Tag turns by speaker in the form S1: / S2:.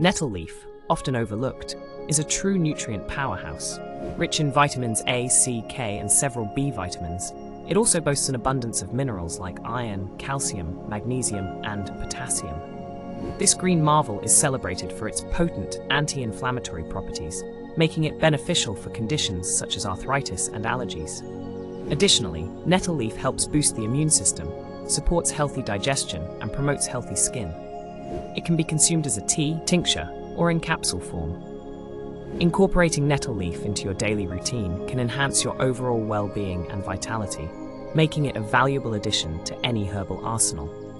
S1: Nettle leaf, often overlooked, is a true nutrient powerhouse. Rich in vitamins A, C, K, and several B vitamins, it also boasts an abundance of minerals like iron, calcium, magnesium, and potassium. This green marvel is celebrated for its potent anti-inflammatory properties, making it beneficial for conditions such as arthritis and allergies. Additionally, nettle leaf helps boost the immune system, supports healthy digestion, and promotes healthy skin. It can be consumed as a tea, tincture, or in capsule form. Incorporating nettle leaf into your daily routine can enhance your overall well-being and vitality, making it a valuable addition to any herbal arsenal.